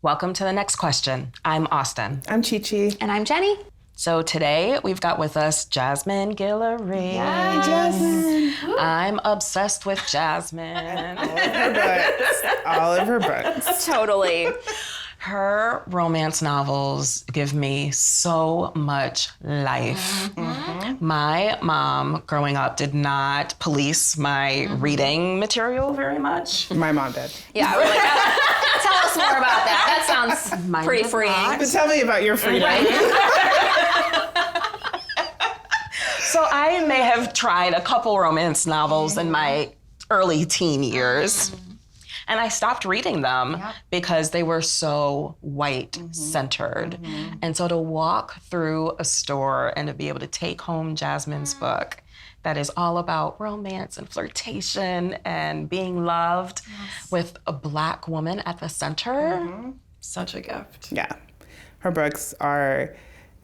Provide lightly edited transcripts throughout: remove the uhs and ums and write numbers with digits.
Welcome to the next question. I'm Austin. I'm Chi-Chi. And I'm Jenny. So today we've got with us Jasmine Guillory. Hi, Jasmine. I'm obsessed with Jasmine. All of her books. Totally. Her romance novels give me so much life. My mom, growing up, did not police my reading material very much. My mom did. Yeah, we're like, tell us more about that. That sounds Mine pretty did freeing. not. But tell me about your freedom. So I may have tried a couple romance novels in my early teen years. And I stopped reading them because they were so white-centered. And so to walk through a store and to be able to take home Jasmine's book that is all about romance and flirtation and being loved with a Black woman at the center, such a gift. Yeah. Her books are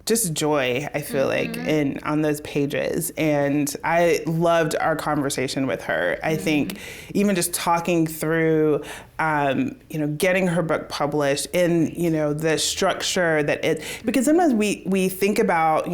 just joy, I feel like, on those pages. And I loved our conversation with her. I think even just talking through, getting her book published and, the structure that because sometimes we think about,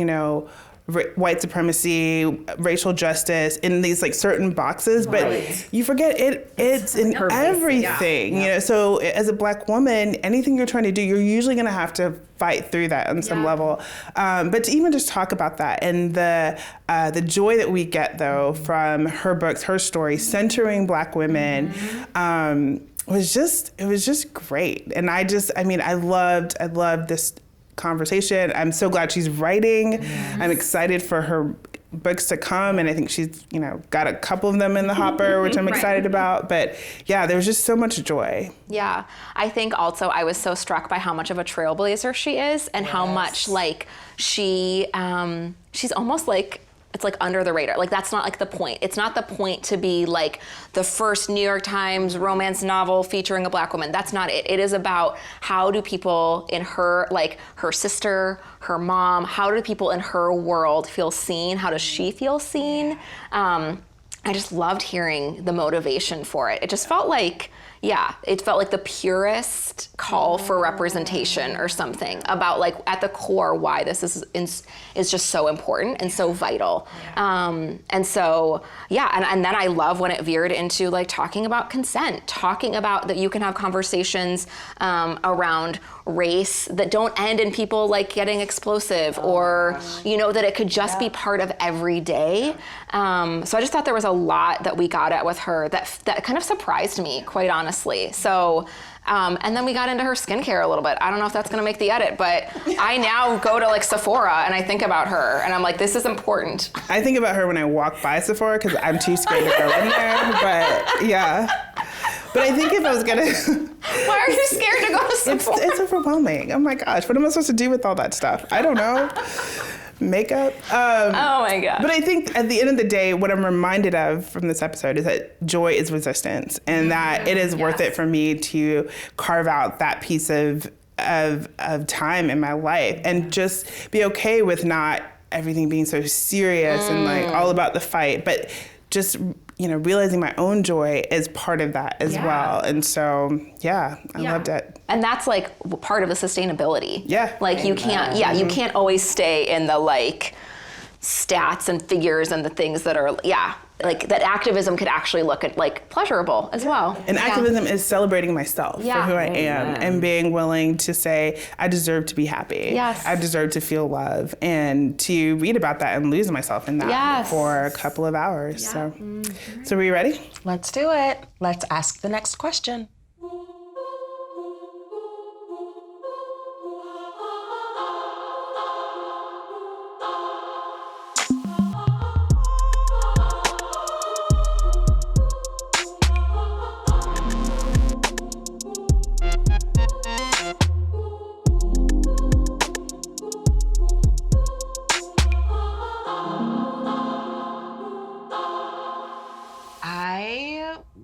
white supremacy, racial justice in these like certain boxes, but you forget it's in everything. So as a Black woman, anything you're trying to do, you're usually going to have to fight through that on some level. But to even just talk about that and the joy that we get though from her books, her story, centering Black women, it was just great. And I loved this conversation. I'm so glad she's writing. I'm excited for her books to come, and I think she's got a couple of them in the hopper, which I'm excited about. But yeah, there was just so much joy. Yeah, I think also I was so struck by how much of a trailblazer she is, and how much like she's almost like, it's like under the radar. Like that's not like the point. It's not the point to be like the first New York Times romance novel featuring a Black woman. That's not it. It is about how do people in her, like her sister, her mom, how do people in her world feel seen? How does she feel seen? I just loved hearing the motivation for it. It just felt like, it felt like the purest call for representation or something about like at the core why this is just so important and so vital. And then I love when it veered into like talking about consent, talking about that you can have conversations around race that don't end in people like getting explosive or, that it could just be part of every day. So I just thought there was a lot that we got at with her that kind of surprised me, quite honestly. So, and then we got into her skincare a little bit. I don't know if that's gonna make the edit, but I now go to like Sephora and I think about her and I'm like, this is important. I think about her when I walk by Sephora because I'm too scared to go in there, but yeah. But I think if I was gonna... Why are you scared to go to Sephora? It's overwhelming. Oh my gosh, what am I supposed to do with all that stuff? I don't know. Makeup. Oh my God. But I think at the end of the day, what I'm reminded of from this episode is that joy is resistance, and that it is worth it for me to carve out that piece of time in my life and just be okay with not everything being so serious and like all about the fight, but just realizing my own joy is part of that as well. And so, I loved it. And that's like part of the sustainability. Yeah. Like you can't, you can't always stay in the like stats and figures and the things that are, like that activism could actually look at like pleasurable as well. And activism is celebrating myself for who I am and being willing to say, I deserve to be happy. Yes. I deserve to feel love, and to read about that and lose myself in that for a couple of hours. So are we ready? Let's do it. Let's ask the next question.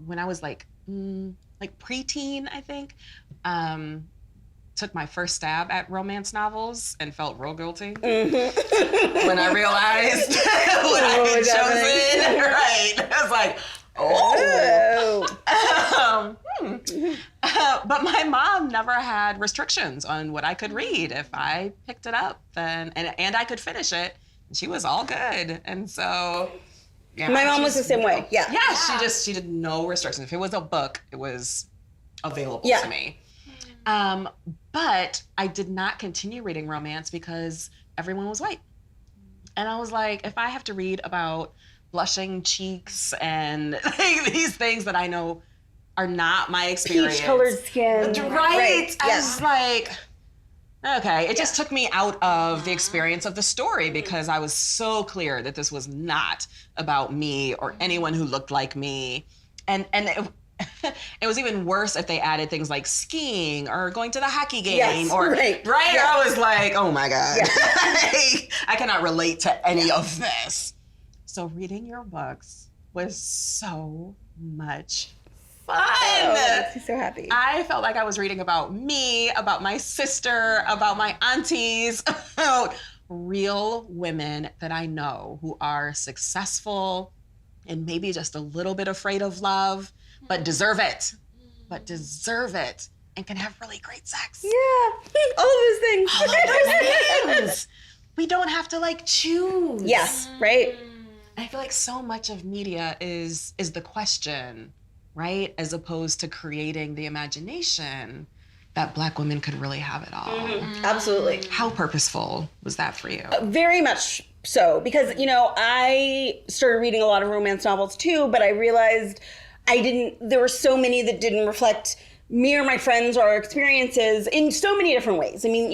When I was like preteen, I think, took my first stab at romance novels and felt real guilty when I realized what I had chosen. Right. I was like, but my mom never had restrictions on what I could read. If I picked it up, then and I could finish it, she was all good. And so, yeah. My mom was the same way. Yeah. Yeah, she did no restrictions. If it was a book, it was available to me. But I did not continue reading romance because everyone was white. And I was like, if I have to read about blushing cheeks and these things that I know are not my experience. Peach-colored skin. Right. I was like, okay. It just took me out of the experience of the story because I was so clear that this was not about me or anyone who looked like me. And it was even worse if they added things like skiing or going to the hockey game. Yes, right. Yeah. I was like, oh my God. Yeah. I cannot relate to any of this. So reading your books was so much fun. Oh, that makes me so happy. I felt like I was reading about me, about my sister, about my aunties, about real women that I know who are successful and maybe just a little bit afraid of love, but deserve it. And can have really great sex. Yeah, all of those things. All of those things. We don't have to choose. Yes, right? I feel like so much of media is the question, right? As opposed to creating the imagination that Black women could really have it all. Mm-hmm. Absolutely. How purposeful was that for you? Very much so, because, I started reading a lot of romance novels too, but I realized there were so many that didn't reflect me or my friends or our experiences in so many different ways. I mean,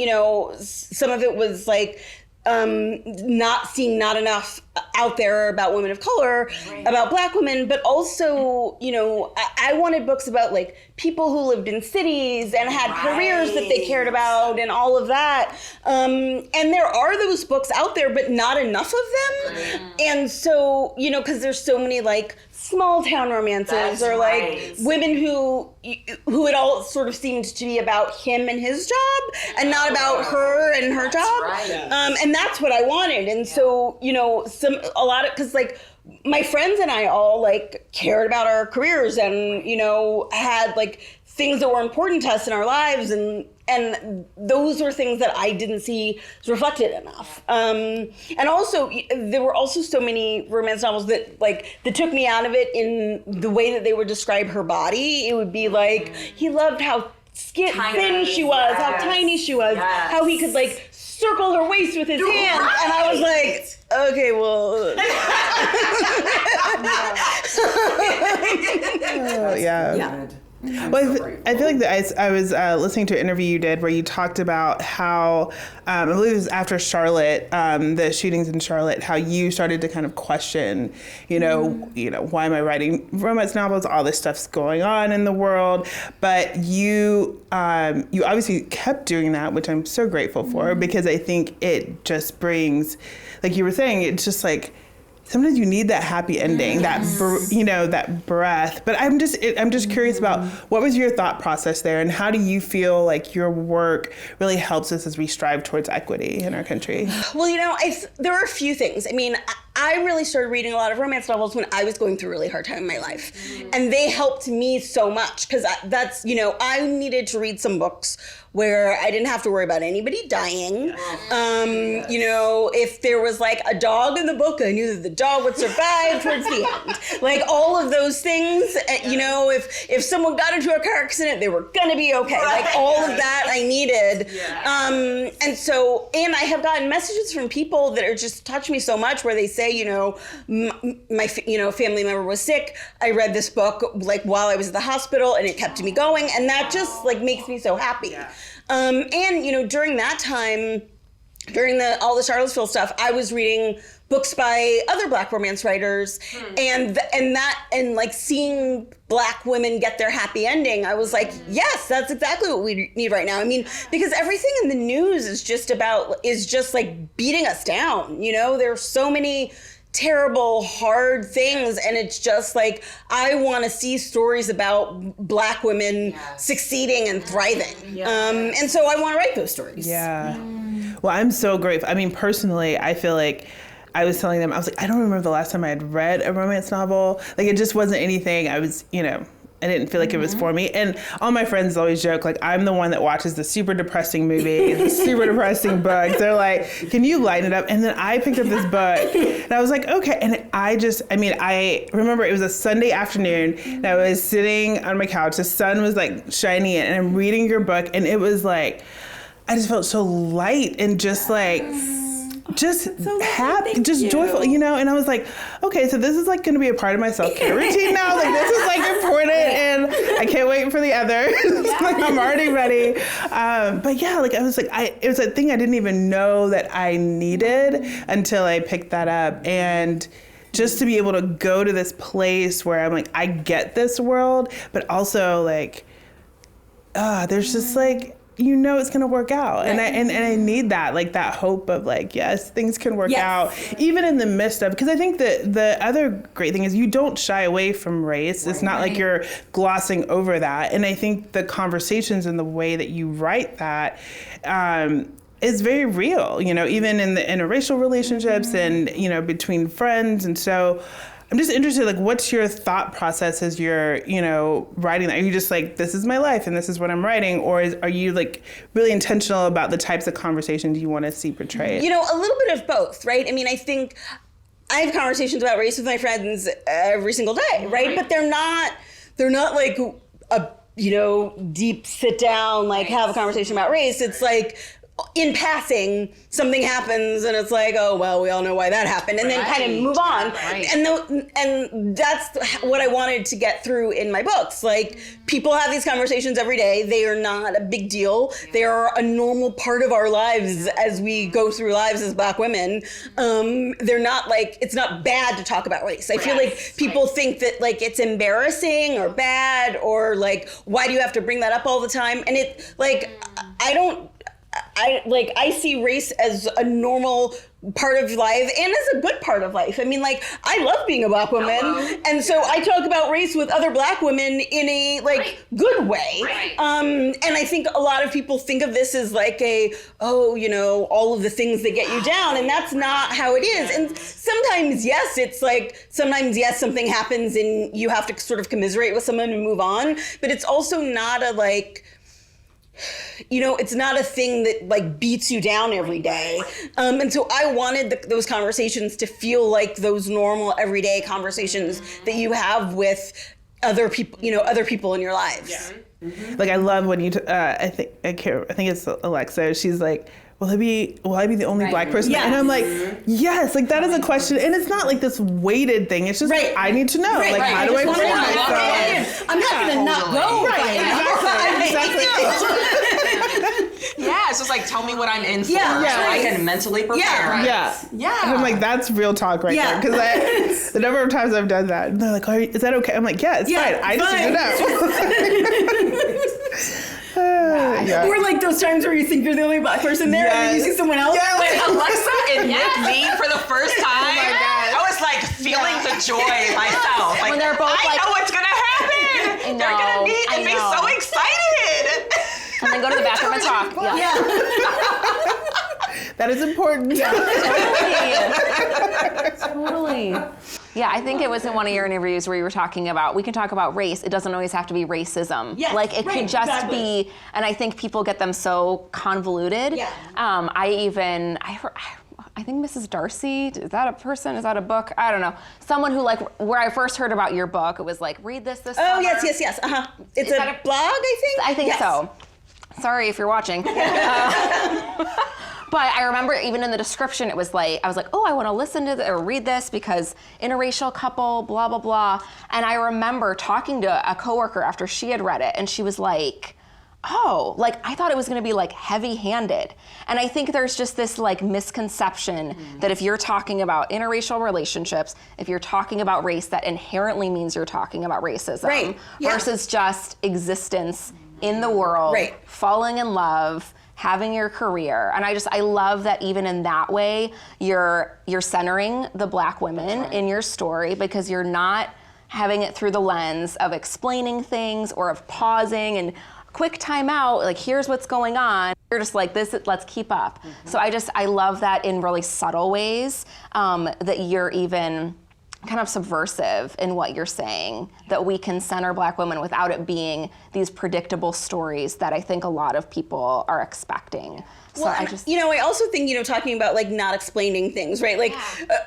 some of it was like, not enough out there about women of color, about Black women, but also, I wanted books about people who lived in cities and had careers that they cared about and all of that. And there are those books out there, but not enough of them. And so, because there's so many small town romances or women who it all sort of seemed to be about him and his job and not about her and her job. And that's what I wanted. And so, because my friends and I all cared about our careers and, had things that were important to us in our lives, and those were things that I didn't see reflected enough. And also, there were also so many romance novels that that took me out of it in the way that they would describe her body. It would be he loved how thin she was, how tiny she was, how he could circle her waist with his hands, and I was like, okay, well. Yeah. Well, I feel like that I was listening to an interview you did where you talked about how, I believe it was after Charlotte, the shootings in Charlotte, how you started to kind of question, why am I writing romance novels? All this stuff's going on in the world, but you obviously kept doing that, which I'm so grateful for, because I think it just brings, like you were saying, it's just sometimes you need that happy ending, that breath. But I'm just curious about what was your thought process there, and how do you feel like your work really helps us as we strive towards equity in our country? Well, there are a few things. I mean, I really started reading a lot of romance novels when I was going through a really hard time in my life, and they helped me so much because that's I needed to read some books where I didn't have to worry about anybody dying. If there was a dog in the book, I knew that the dog would survive towards the end. All of those things, if someone got into a car accident, they were gonna be okay. All of that I needed. And I have gotten messages from people that are just touched me so much where they say, my family member was sick. I read this book while I was at the hospital and it kept me going. And that just makes me so happy. Yeah. During that time, during all the Charlottesville stuff, I was reading books by other Black romance writers, and seeing Black women get their happy ending, I was like, yes, that's exactly what we need right now. I mean, because everything in the news is just beating us down. There's so many terrible, hard things, and it's just I want to see stories about Black women succeeding and thriving. And so I want to write those stories. Yeah. Well, I'm so grateful. I mean, personally, I feel like I was telling them, I was like, I don't remember the last time I had read a romance novel. It just wasn't anything. I was, feel like it was for me. And all my friends always joke, like, I'm the one that watches the super depressing movie, the super depressing books. They're like, can you lighten it up? And then I picked up this book and I was like, okay. And I remember it was a Sunday afternoon and I was sitting on my couch. The sun was like shining in and I'm reading your book. And it was like, I just felt so light and just like, just happy, just joyful, you know? And I was like, okay, so this is like going to be a part of my self-care routine now. Like, this is like important and I can't wait for the other. Like, I'm already ready. But yeah, like I was like, it was a thing I didn't even know that I needed until I picked that up. And just to be able to go to this place where I'm like, I get this world, but also like, there's just like, you know it's gonna work out. Right. And I need that, like that hope of like, yes, things can work out, even in the midst of, because I think that the other great thing is you don't shy away from race. It's not like you're glossing over that. And I think the conversations and the way that you write that is very real, you know, even in the interracial relationships and, you know, between friends. And so I'm just interested, like, what's your thought process as you're, you know, writing that? Are you just like, this is my life and this is what I'm writing? Or are you like really intentional about the types of conversations you want to see portrayed? You know, a little bit of both, right? I mean, I think I have conversations about race with my friends every single day, right? But they're not like a, you know, deep sit down, like have a conversation about race. It's like, in passing, something happens and it's like, oh, well, we all know why that happened. And then kind of move on. And that's what I wanted to get through in my books. Like, people have these conversations every day. They are not a big deal. They are a normal part of our lives as we go through lives as Black women. They're not like, it's not bad to talk about race. I feel like people think that like it's embarrassing or bad or like, why do you have to bring that up all the time? And it like, I see race as a normal part of life and as a good part of life. I mean, like, I love being a Black woman. And so I talk about race with other Black women in a like good way. And I think a lot of people think of this as like you know, all of the things that get you down. And that's not how it is. And sometimes, yes, it's like, something happens and you have to sort of commiserate with someone and move on. But it's also not a like, you know, it's not a thing that like beats you down every day. And so I wanted those conversations to feel like those normal everyday conversations that you have with other people, you know, other people in your lives. Yeah. Mm-hmm. Like, I love when you, I think it's Alexa. She's like, will I be the only Black person? Yeah. And I'm like, yes, like that is a question. And it's not like this weighted thing. It's just like, I need to know. Like, how do I prepare myself? I'm not going to not go. Yeah, it's just like, tell me what I'm in for so I can mentally prepare. Yeah. And I'm like, that's real talk right there. Because the number of times I've done that, and they're like, is that okay? I'm like, yeah, it's fine. I just need to know. Or like those times where you think you're the only Black person there and then you see someone else. When Alexa admit me for the first time, I was like feeling the joy myself. Like, when they're both I know what's going to happen. They're going to meet and be so excited. And then go to the bathroom and talk. That is important. Totally. Yeah, I think it was in one of your interviews where you were talking about, we can talk about race. It doesn't always have to be racism. Yes, like, it could just be, and I think people get them so convoluted. Yeah. I think Mrs. Darcy, is that a person? Is that a book? I don't know. Someone who, like, where I first heard about your book, it was like, read this summer. Oh, yes. It's a blog, I think? I think so. Sorry if you're watching. But I remember even in the description, it was like, I was like, oh, I want to listen to or read this because interracial couple, blah, blah, blah. And I remember talking to a coworker after she had read it, and she was like, oh, like, I thought it was going to be like heavy-handed. And I think there's just this like misconception that if you're talking about interracial relationships, if you're talking about race, that inherently means you're talking about racism versus just existence in the world, falling in love, having your career. And I love that even in that way, you're centering the Black women in your story, because you're not having it through the lens of explaining things or of pausing and quick time out, like, here's what's going on. You're just like, let's keep up. So I love that in really subtle ways, that you're even kind of subversive in what you're saying, that we can center Black women without it being these predictable stories that I think a lot of people are expecting. So well, I also think, talking about like not explaining things, right? Like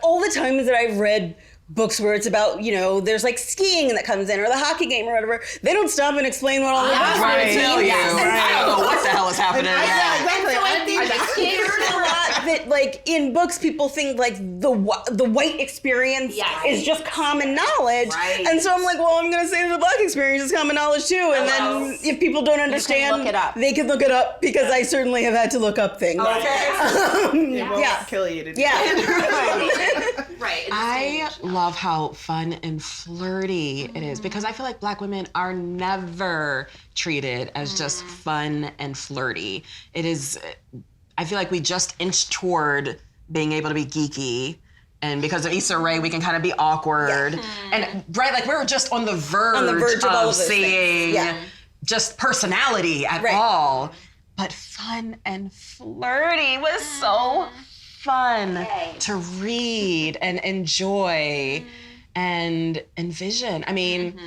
all the times that I've read books where it's about, there's like skiing that comes in or the hockey game or whatever, they don't stop and explain what all the right. means. I don't know what the hell is happening. Exactly. I heard a lot that like in books people think like the white experience is just common knowledge. Right. And so I'm like, well, I'm going to say the Black experience is common knowledge too. And then if people don't understand, they can look it up because I certainly have had to look up things. Okay. It won't kill you to do that. Right. I love how fun and flirty it is because I feel like Black women are never treated as just fun and flirty. It is, I feel like we just inched toward being able to be geeky. And because of Issa Rae, we can kind of be awkward. And right, like we were just on the verge of seeing just personality at all. But fun and flirty was so fun to read and enjoy and envision. I mean,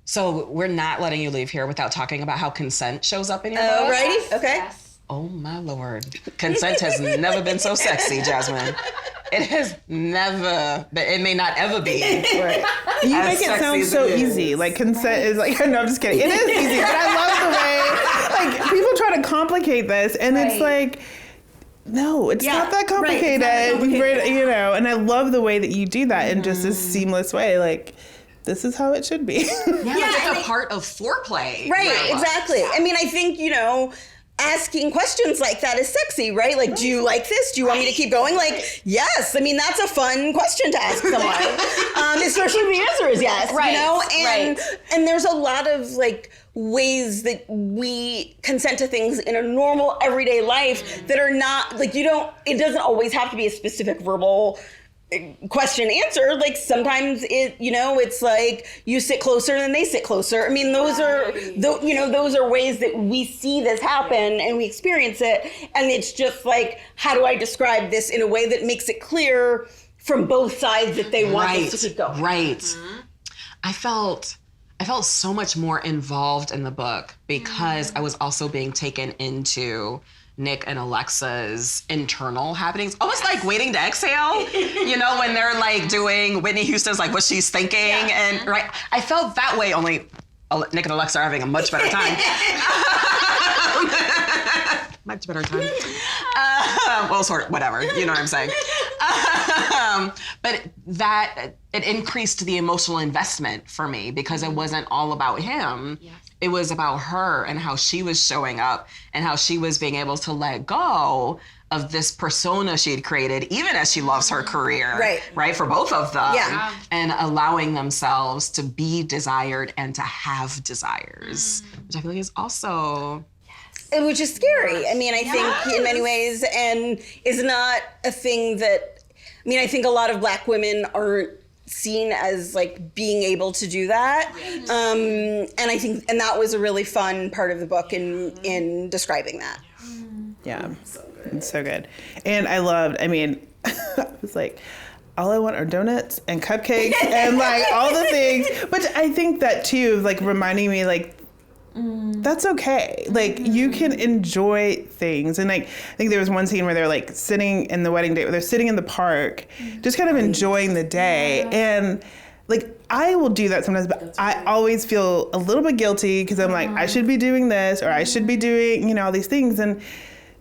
so we're not letting you leave here without talking about how consent shows up in your book. Alrighty, okay. Yes. Oh my Lord. Consent has never been so sexy, Jasmine. It has never, but it may not ever be. Right. You make it sound so easy. Like consent is like, no, I'm just kidding. It is easy, but I love the way, like people try to complicate this and it's like, no, it's not that complicated. And I love the way that you do that in just this seamless way. Like, this is how it should be. It's a part of foreplay. Right, exactly. I mean, I think, asking questions like that is sexy, right? Like, do you like this? Do you want me to keep going? Like, yes. I mean, that's a fun question to ask someone, especially if the answer is yes, And there's a lot of like ways that we consent to things in a normal everyday life that are not like, it doesn't always have to be a specific verbal question answer. Like sometimes it's like you sit closer and then they sit closer. I mean, those are ways that we see this happen and we experience it. And it's just like, how do I describe this in a way that makes it clear from both sides that they want this to keep going? Right. I felt so much more involved in the book because I was also being taken into Nick and Alexa's internal happenings, almost like Waiting to Exhale, when they're like doing Whitney Houston's like what she's thinking. And right, I felt that way, only Nick and Alexa are having a much better time. Much better time. Well, sort of, whatever, you know what I'm saying. But that, it increased the emotional investment for me because it wasn't all about him. Yes. It was about her and how she was showing up and how she was being able to let go of this persona she had created, even as she loves her career, right, for both of them, and allowing themselves to be desired and to have desires, which I feel like is also... Which is scary. I mean, I think in many ways, and is not a thing that, I think a lot of Black women aren't seen as like being able to do that. And I think, and that was a really fun part of the book in describing that. Yeah, it's so good. And I was like, all I want are donuts and cupcakes and like all the things. But I think that too, like reminding me like, that's okay. Like you can enjoy things. And like, I think there was one scene where they're like sitting in the wedding day, where they're sitting in the park, just kind of enjoying the day. And like, I will do that sometimes, but I always feel a little bit guilty because I'm like, I should be doing this or I should be doing, all these things. And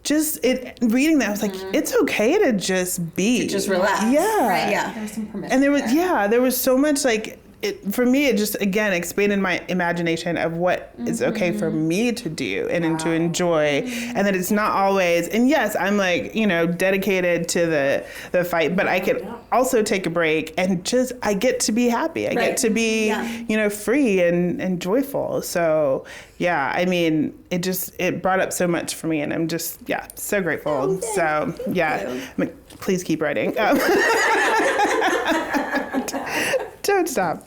just reading that, I was like, it's okay to just be. To just relax. Yeah. Right. Yeah. There's some permission. And there was so much like, for me, it just, again, expanded my imagination of what is okay for me to do and to enjoy. And that it's not always, and yes, I'm like, dedicated to the fight, but I could also take a break and just, I get to be happy. I get to be, free and joyful. So, yeah, it brought up so much for me and I'm just, so grateful. So, please keep writing. Don't stop.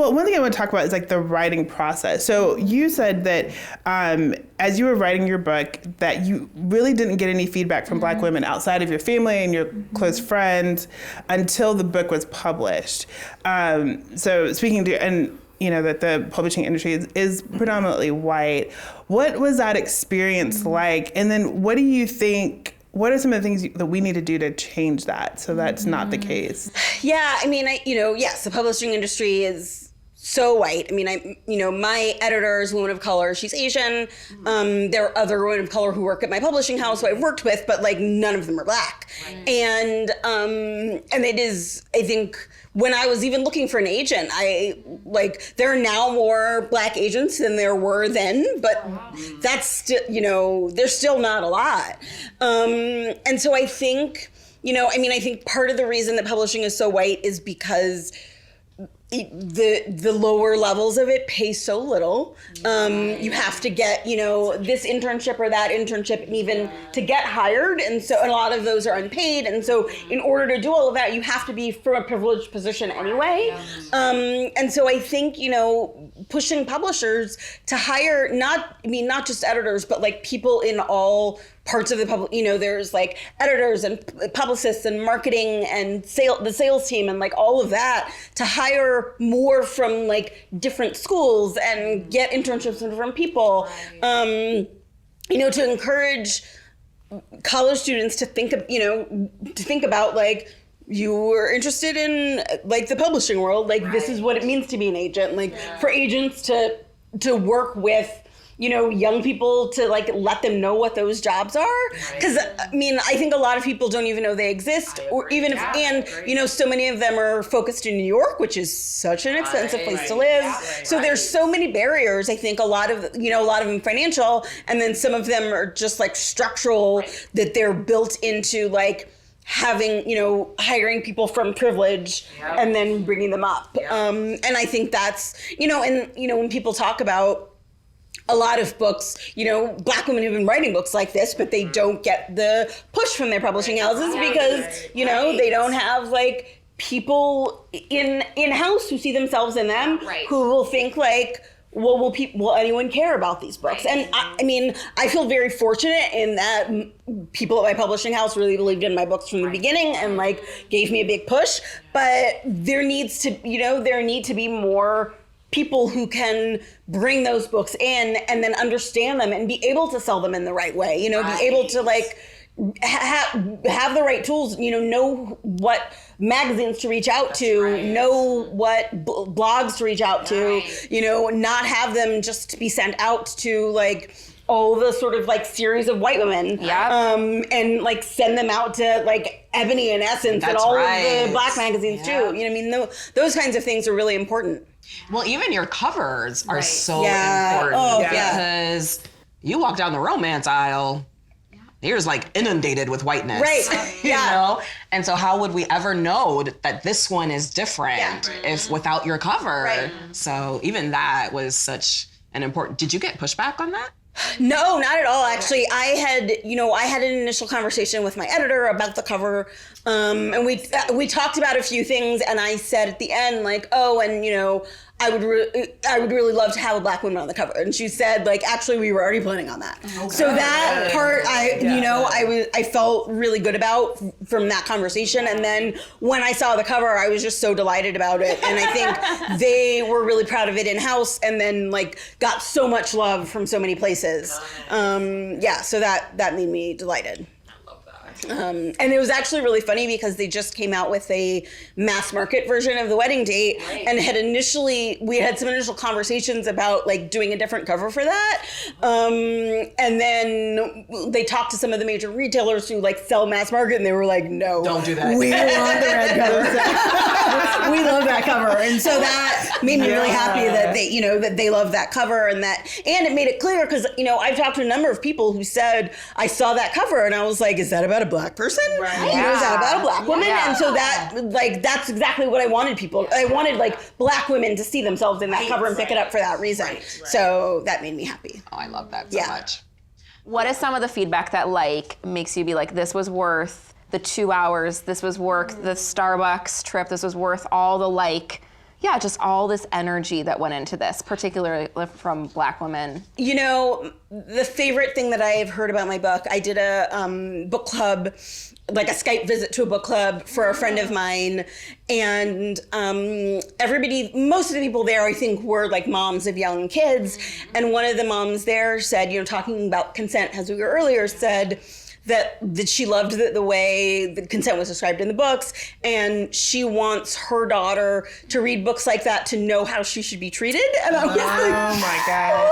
Well, one thing I want to talk about is like the writing process. So you said that as you were writing your book, that you really didn't get any feedback from Black women outside of your family and your close friends until the book was published. So speaking to, and you know, that the publishing industry is predominantly white. What was that experience like? And then what do you think, what are some of the things that we need to do to change that so that's not the case? Yeah, I mean, yes, the publishing industry is so white. I mean, my editor is a woman of color. She's Asian. There are other women of color who work at my publishing house who I've worked with, but like none of them are Black. Right. And it is, I think, when I was even looking for an agent, there are now more Black agents than there were then, but that's still, there's still not a lot. And so I think, I think part of the reason that publishing is so white is because the lower levels of it pay so little. You have to get, this internship or that internship, and even to get hired. And so a lot of those are unpaid. And so in order to do all of that, you have to be from a privileged position anyway. And so I think, pushing publishers to hire not just editors, but like people in all parts of the public, there's like editors and publicists and marketing and the sales team and like all of that, to hire more from like different schools and get internships from different people, to encourage college students to think about like, you were interested in like the publishing world, like this is what it means to be an agent, like for agents to work with young people, to like let them know what those jobs are. Because I think a lot of people don't even know they exist, or even if, so many of them are focused in New York, which is such an expensive place to live. So there's so many barriers. I think a lot of them financial, and then some of them are just like structural, that they're built into like having, hiring people from privilege and then bringing them up. And I think that's, when people talk about a lot of books, Black women have been writing books like this, but they don't get the push from their publishing houses because, they don't have like people in-house who see themselves in them, who will think like, well, will anyone care about these books? And I feel very fortunate in that people at my publishing house really believed in my books from the beginning and like gave me a big push. But there need to be more people who can bring those books in and then understand them and be able to sell them in the right way, be able to like have the right tools, know what magazines to reach out to, know what blogs to reach out to, not have them just be sent out to like all the sort of like series of white women, and like send them out to like Ebony and Essence and all of the Black magazines too. Those kinds of things are really important. Well, even your covers are so important because you walk down the romance aisle, you're just like inundated with whiteness. Right. And so how would we ever know that this one is different if without your cover? Right. So even that was such an important, did you get pushback on that? No, not at all. Actually, I had an initial conversation with my editor about the cover, and we talked about a few things, and I said at the end, like, I would really love to have a Black woman on the cover. And she said, like, actually, we were already planning on that. Okay. So that part, I felt really good about from that conversation. And then when I saw the cover, I was just so delighted about it. And I think they were really proud of it in-house, and then like got so much love from so many places. So that made me delighted. And it was actually really funny because they just came out with a mass market version of The Wedding Date, and we had some initial conversations about like doing a different cover for that. And then they talked to some of the major retailers who like sell mass market, and they were like, no, don't do that. We want the red cover. We love that cover. And so that made me really happy that they love that cover, and it made it clear because, I've talked to a number of people who said, I saw that cover and I was like, is that about a Black person? Right. Is that about a Black woman? Yeah. And so that's exactly what I wanted people. I wanted like Black women to see themselves in that cover and pick it up for that reason. Right. So that made me happy. Oh, I love that so much. What is some of the feedback that like makes you be like, this was worth the 2 hours, this was worth the Starbucks trip, this was worth all the like just all this energy that went into this, particularly from Black women. You know, the favorite thing that I've heard about my book, I did a book club, like a Skype visit to a book club for a friend of mine. And most of the people there, I think, were like moms of young kids. And one of the moms there said, you know, talking about consent, as we were earlier, said that she loved the way the consent was described in the books, and she wants her daughter to read books like that to know how she should be treated. And I was like, oh my God.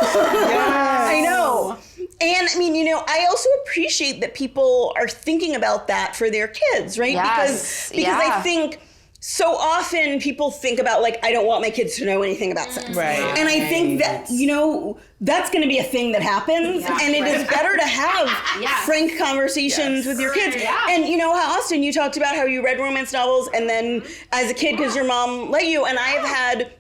Yes. I know. And I mean, you know, I also appreciate that people are thinking about that for their kids, right? Yes. Because I think so often people think about, like, I don't want my kids to know anything about sex. Right. And I think that, you know, that's going to be a thing that happens. Yeah. And it is better to have frank conversations with your kids. Yeah. And you know how, Austin, you talked about how you read romance novels and then as a kid, because your mom let you, and I've had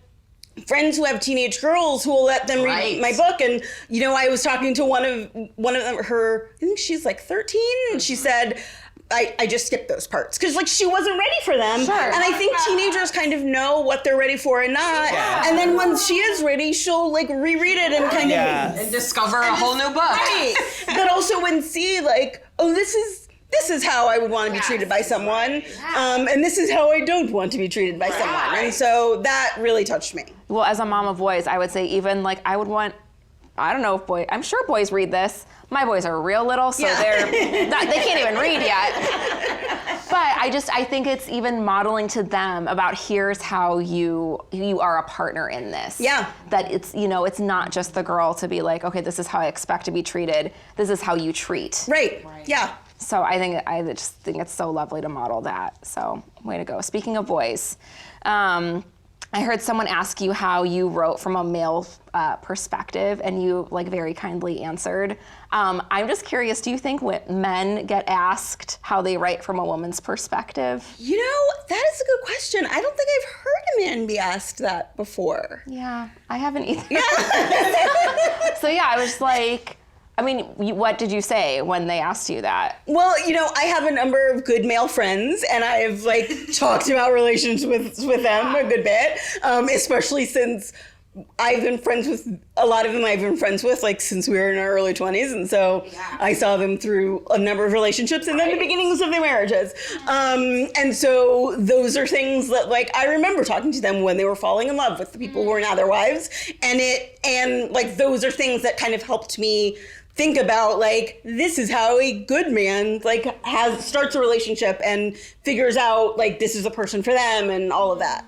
friends who have teenage girls who will let them read my book. And, you know, I was talking to one of them, I think she's like 13, and she said, I just skipped those parts because, like, she wasn't ready for them. Sure. And I think teenagers kind of know what they're ready for and not. Yeah. And then when she is ready, she'll like reread it and kind of and discover a whole new book. Right. But also when see like, oh, this is how I would want to be treated by someone, and this is how I don't want to be treated by someone. And so that really touched me. Well, as a mom of boys, I would say even like I would want, I don't know if I'm sure boys read this. My boys are real little, so they can't even read yet. But I think it's even modeling to them about here's how you are a partner in this. Yeah. That it's, you know, it's not just the girl to be like, okay, this is how I expect to be treated. This is how you treat. Right. Yeah. So I just think it's so lovely to model that. So way to go. Speaking of boys, I heard someone ask you how you wrote from a male perspective, and you like very kindly answered. I'm just curious, do you think men get asked how they write from a woman's perspective? You know, that is a good question. I don't think I've heard a man be asked that before. Yeah, I haven't either. Yeah. So yeah, I was like, I mean, what did you say when they asked you that? Well, you know, I have a number of good male friends, and I've like talked about relations with them a good bit, especially since I've been friends with a lot of them. I've been friends with like since we were in our early 20s, and so I saw them through a number of relationships and then the beginnings of their marriages. And so those are things that like I remember talking to them when they were falling in love with the people who are now their wives, and like those are things that kind of helped me think about like this is how a good man like starts a relationship and figures out like this is a person for them and all of that.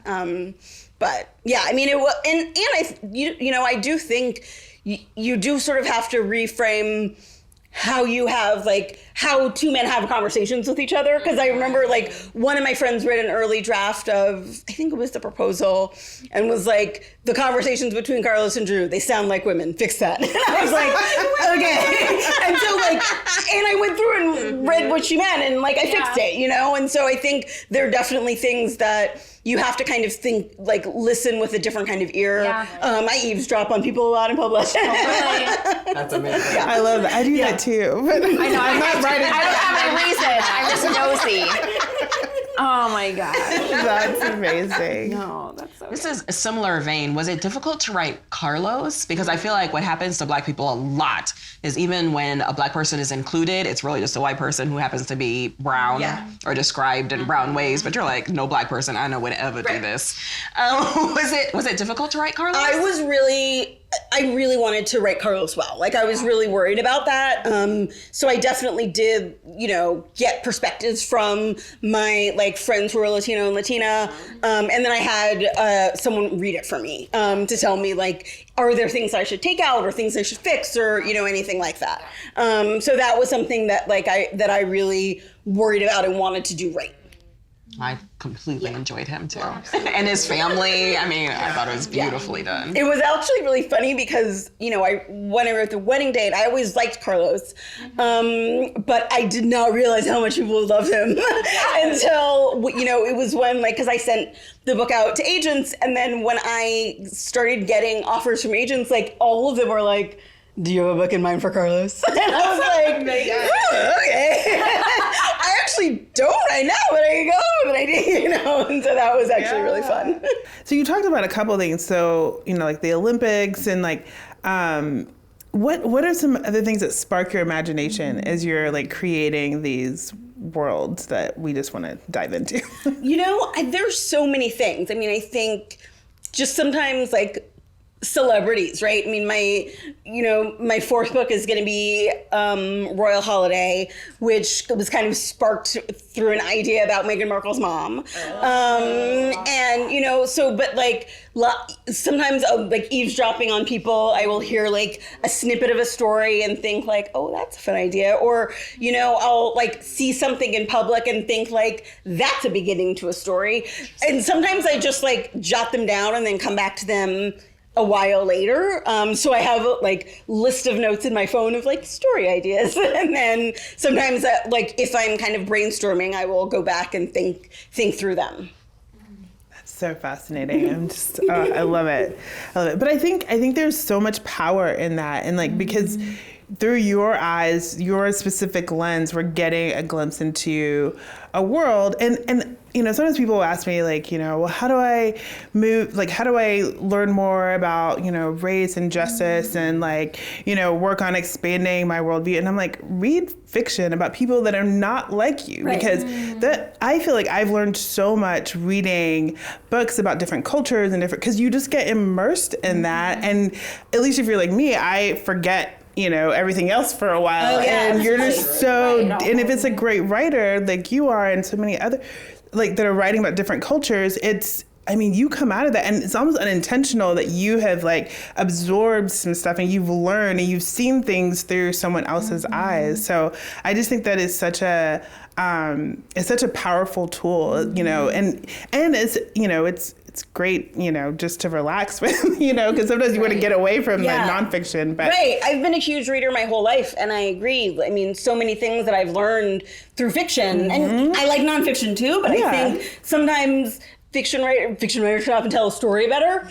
But yeah, I mean, I do think you do sort of have to reframe how two men have conversations with each other. Because I remember like one of my friends read an early draft of, I think it was the proposal, and was like, the conversations between Carlos and Drew, they sound like women, fix that. And I was like, okay. And so like, and I went through and read what she meant, and like I fixed it, you know? And so I think there are definitely things that you have to kind of think, like listen with a different kind of ear. Yeah. I eavesdrop on people a lot in public. That's amazing. Yeah. I love that. I do that too. But I know. I'm not writing. I don't have a reason. I'm just nosy. Oh my God. That's amazing. No, that's so This is a similar vein. Was it difficult to write Carlos? Because I feel like what happens to Black people a lot is even when a Black person is included, it's really just a white person who happens to be brown or described in brown ways. But you're like, no Black person I know would ever do this. Was it difficult to write Carlos? I really wanted to write Carlos well. Like I was really worried about that. So I definitely did, get perspectives from my like friends who are Latino and Latina. And then I had someone read it for me to tell me like, are there things I should take out or things I should fix or, anything like that. So that was something that like I really worried about and wanted to do right. I completely enjoyed him too. And his family, I mean, I thought it was beautifully done. It was actually really funny because, when I wrote The Wedding Date, I always liked Carlos. But I did not realize how much people would love him until, it was when, because I sent the book out to agents. And then when I started getting offers from agents, all of them were like, do you have a book in mind for Carlos? And I was like, oh, okay. I actually don't right now, but I go, but I did, and so that was actually really fun. So you talked about a couple of things. So, like the Olympics and like, what are some other things that spark your imagination as you're like creating these worlds that we just want to dive into? There's so many things. I mean, I think just sometimes like celebrities, right? I mean, my fourth book is going to be Royal Holiday, which was kind of sparked through an idea about Meghan Markle's mom. But like sometimes like eavesdropping on people, I will hear like a snippet of a story and think like, oh, that's a fun idea. Or, I'll like see something in public and think like, that's a beginning to a story. And sometimes I just like jot them down and then come back to them a while later. So I have like list of notes in my phone of like story ideas. And then sometimes like if I'm kind of brainstorming, I will go back and think through them. That's so fascinating. I'm just, I love it. But I think there's so much power in that. And like, because through your eyes, your specific lens, we're getting a glimpse into a world. And sometimes people ask me like, well, how do I move? Like, how do I learn more about, race and justice and like, work on expanding my worldview? And I'm like, read fiction about people that are not like you, because I feel like I've learned so much reading books about different cultures and because you just get immersed in that. And at least if you're like me, I forget everything else for a while. And you're just and if it's a great writer like you are and so many other like that are writing about different cultures, you come out of that and it's almost unintentional that you have like absorbed some stuff and you've learned and you've seen things through someone else's eyes. So I just think that is such a powerful tool, and it's great, just to relax with, because sometimes you want to get away from like nonfiction. But I've been a huge reader my whole life, and I agree. I mean, so many things that I've learned through fiction, and I like nonfiction too. But I think sometimes fiction writers can often tell a story better.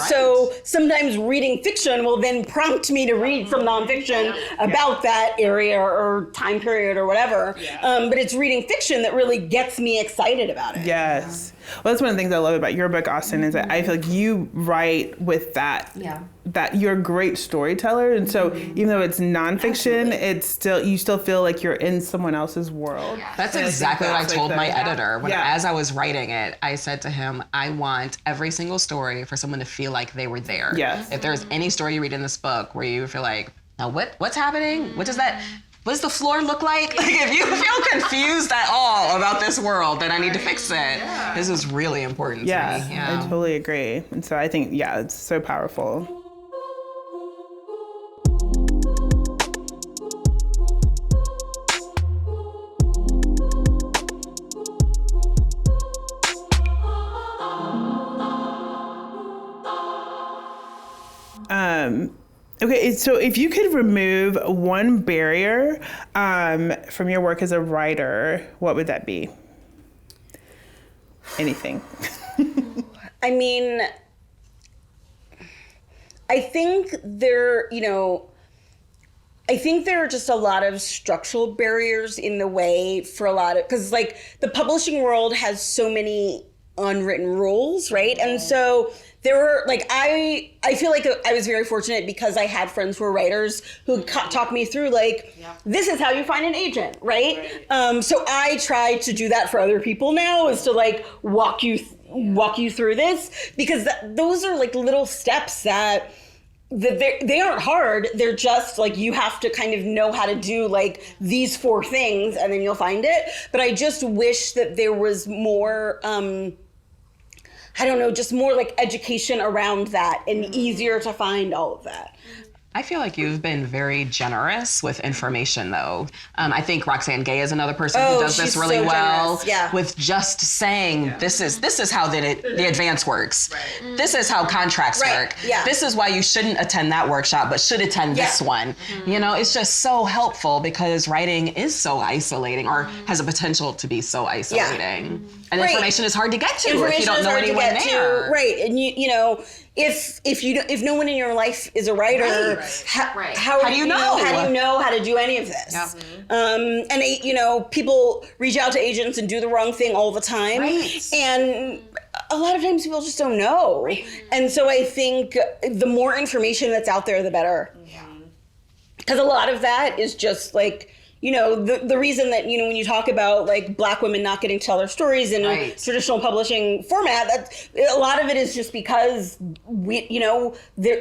So sometimes reading fiction will then prompt me to read some nonfiction about that area or time period or whatever. But it's reading fiction that really gets me excited about it. Yes. Well, that's one of the things I love about your book, Austin, is that I feel like you write with that you're a great storyteller. And so even though it's nonfiction, you still feel like you're in someone else's world. That's exactly what I told my editor. As I was writing it, I said to him, I want every single story for someone to feel like they were there. Yes. If there's any story you read in this book where you feel like, now what's happening? What does the floor look like? Like, if you feel confused at all about this world, then I need to fix it. This is really important to me. I totally agree. And so I think, it's so powerful. Okay, so if you could remove one barrier from your work as a writer, what would that be? Anything. I mean, I think there are just a lot of structural barriers in the way for a lot of, because like the publishing world has so many unwritten rules, right? And so there were like, I feel like I was very fortunate because I had friends who were writers who talked me through like, this is how you find an agent, right? So I try to do that for other people now, is to like walk you through this, because those are like little steps that they aren't hard. They're just like, you have to kind of know how to do like these 4 things and then you'll find it. But I just wish that there was more, just more like education around that and easier to find all of that. I feel like you've been very generous with information, though. I think Roxane Gay is another person who does this really well. With just saying, this is how the advance works. Right. This is how contracts work. Yeah. This is why you shouldn't attend that workshop, but should attend this one. Mm-hmm. It's just so helpful because writing is so isolating, or has a potential to be so isolating. Yeah. And information is hard to get to if you don't know anyone there. Right, and if no one in your life is a writer, how do you know how to do any of this? And people reach out to agents and do the wrong thing all the time. Right. And a lot of times people just don't know. Right. And so I think the more information that's out there, the better. Yeah. Because a lot of that is just like, the reason that, when you talk about like Black women not getting to tell their stories in a traditional publishing format, that a lot of it is just because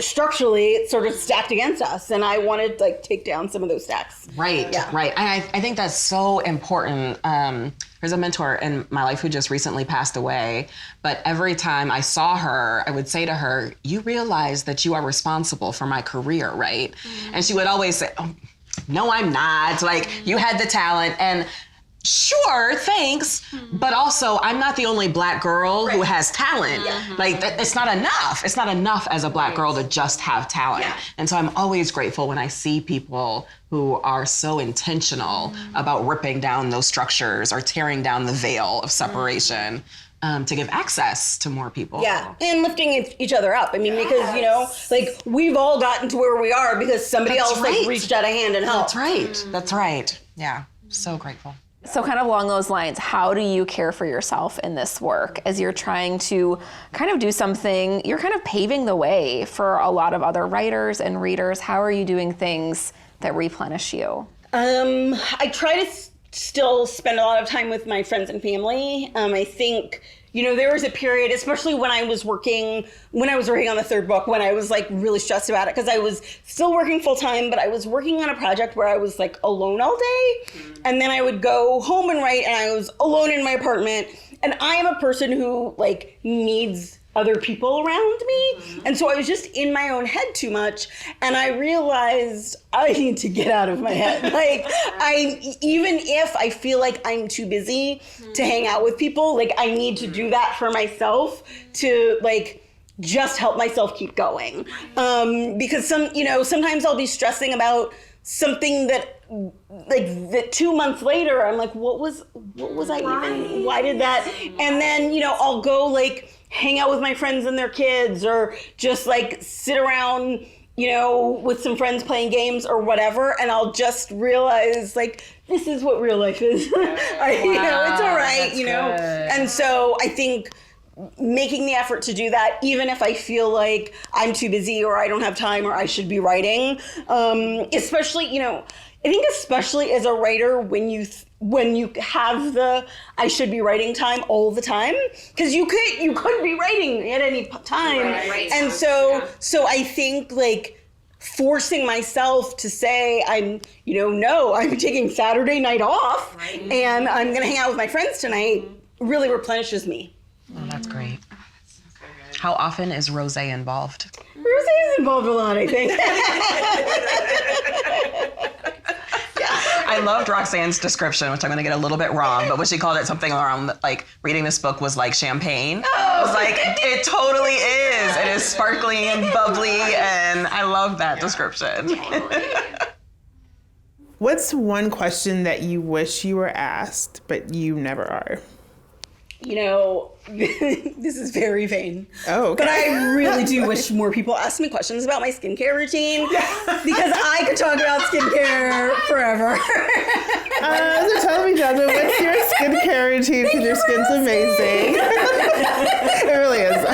structurally it's sort of stacked against us. And I wanted to like take down some of those stacks. Right, right. And I think that's so important. There's a mentor in my life who just recently passed away, but every time I saw her, I would say to her, you realize that you are responsible for my career, right? Mm-hmm. And she would always say, oh, no, I'm not. Like, you had the talent, and sure, thanks, but also I'm not the only Black girl who has talent. Yeah. Like, it's not enough. It's not enough as a Black girl to just have talent. Yeah. And so I'm always grateful when I see people who are so intentional about ripping down those structures or tearing down the veil of separation. To give access to more people. Yeah, and lifting each other up. I mean, because, like, we've all gotten to where we are because somebody else like reached out a hand and helped. That's right. That's right. Yeah, so grateful. So kind of along those lines, how do you care for yourself in this work as you're trying to kind of do something, you're kind of paving the way for a lot of other writers and readers. How are you doing things that replenish you? I try to still spend a lot of time with my friends and family. I think, there was a period, especially when I was working on the third book, when I was like really stressed about it because I was still working full time, but I was working on a project where I was like alone all day. And then I would go home and write and I was alone in my apartment. And I am a person who like needs other people around me. And so I was just in my own head too much. And I realized I need to get out of my head. Like even if I feel like I'm too busy to hang out with people, like I need to do that for myself to like just help myself keep going. Because sometimes I'll be stressing about something that 2 months later, I'm like, what was I even, why did that? And then, I'll go like hang out with my friends and their kids or just like sit around, with some friends playing games or whatever. And I'll just realize like, this is what real life is. It's all right, good. And so I think making the effort to do that, even if I feel like I'm too busy or I don't have time or I should be writing, especially, I think especially as a writer, when you have the I should be writing time all the time, because you could be writing at any time, right. And so I think like forcing myself to say I'm taking Saturday night off, right. And I'm gonna hang out with my friends tonight really replenishes me. Oh, that's great. How often is Rosé involved? Rosé is involved a lot, I think. I loved Roxanne's description, which I'm going to get a little bit wrong, but when she called it something around like reading this book was like champagne. I was like, it totally is. It is sparkling and bubbly, and I love that description. What's one question that you wish you were asked, but you never are? This is very vain. Oh, okay. But I really do wish more people asked me questions about my skincare routine because I could talk about skincare forever. So tell me, Jasmine, what's your skincare routine? Because your skin's amazing. It really is.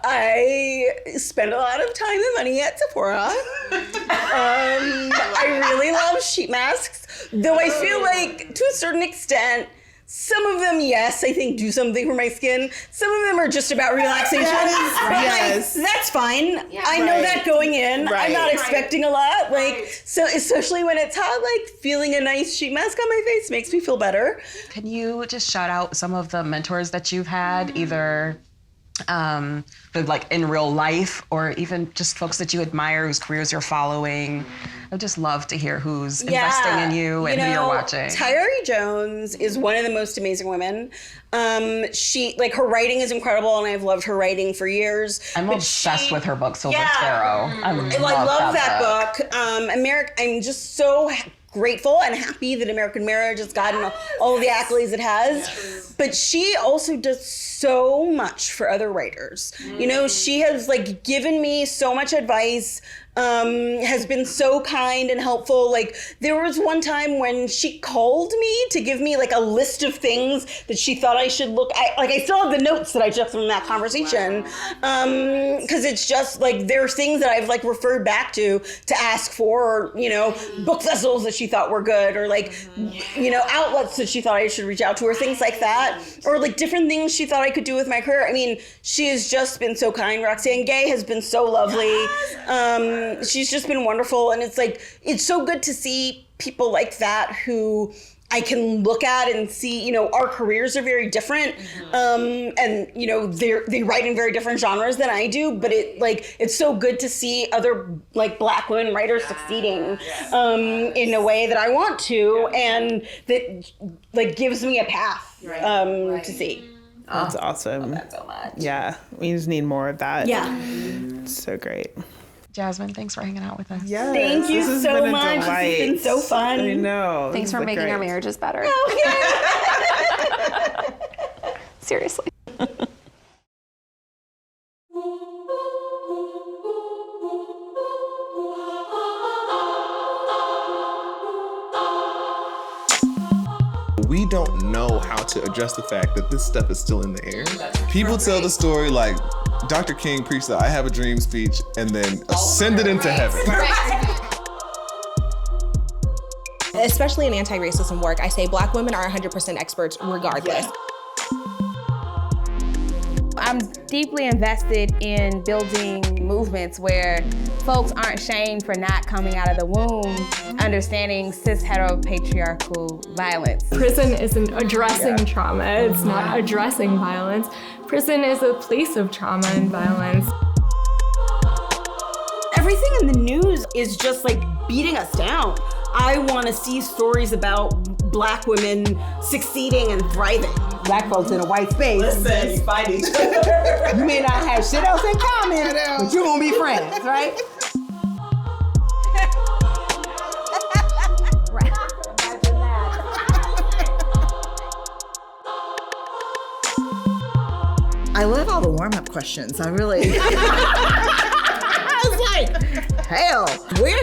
I spend a lot of time and money at Sephora. I really love sheet masks, though I feel like to a certain extent, some of them, yes, I think do something for my skin. Some of them are just about relaxation. Yes. That's fine. Yeah, I know that going in. Right. I'm not expecting a lot. So especially when it's hot, feeling a nice sheet mask on my face makes me feel better. Can you just shout out some of the mentors that you've had, either in real life or even just folks that you admire, whose careers you're following? I'd just love to hear who's investing in you and who you're watching. Tyree Jones is one of the most amazing women. She, her writing is incredible, and I've loved her writing for years. I'm obsessed with her book, Silver Sparrow. I love that book. I'm just so grateful and happy that American Marriage has gotten all the accolades it has. Yes. But she also does so much for other writers. She has given me so much advice has been so kind and helpful. Like, there was one time when she called me to give me like a list of things that she thought I should look at. Like, I still have the notes that I took from that conversation. Because it's just like, there's things that I've like referred back to ask for, or, you know, book vessels that she thought were good, or like, you know, outlets that she thought I should reach out to, or things like that, or like different things she thought I could do with my career. I mean, she has just been so kind. Roxane Gay has been so lovely. She's just been wonderful. And it's like, it's so good to see people like that who I can look at and see, you know, our careers are very different. And, you know, they write in very different genres than I do, but it's so good to see other like Black women writers succeeding in a way that I want to, and that like gives me a path to see. That's awesome. Love that so much. Yeah, we just need more of that. Yeah. It's so great. Jasmine, thanks for hanging out with us. Yes, Thank you this has so been a much. This delight. has been so fun. I know. Thanks for making our marriages better. Seriously. We don't know how to address the fact that this stuff is still in the air. People tell the story like Dr. King preached the I Have a Dream speech and then ascended into heaven. Especially in anti-racism work, I say Black women are 100% experts regardless. I'm deeply invested in building movements where folks aren't shamed for not coming out of the womb, understanding cis heteropatriarchal violence. Prison isn't addressing trauma, it's not addressing violence. Prison is a place of trauma and violence. Everything in the news is just like beating us down. I want to see stories about Black women succeeding and thriving. Black folks in a white space. Listen, you find each other. You may not have shit else in common, but you're gonna be friends, right? I love all the warm-up questions. I really... I was like, hell, we're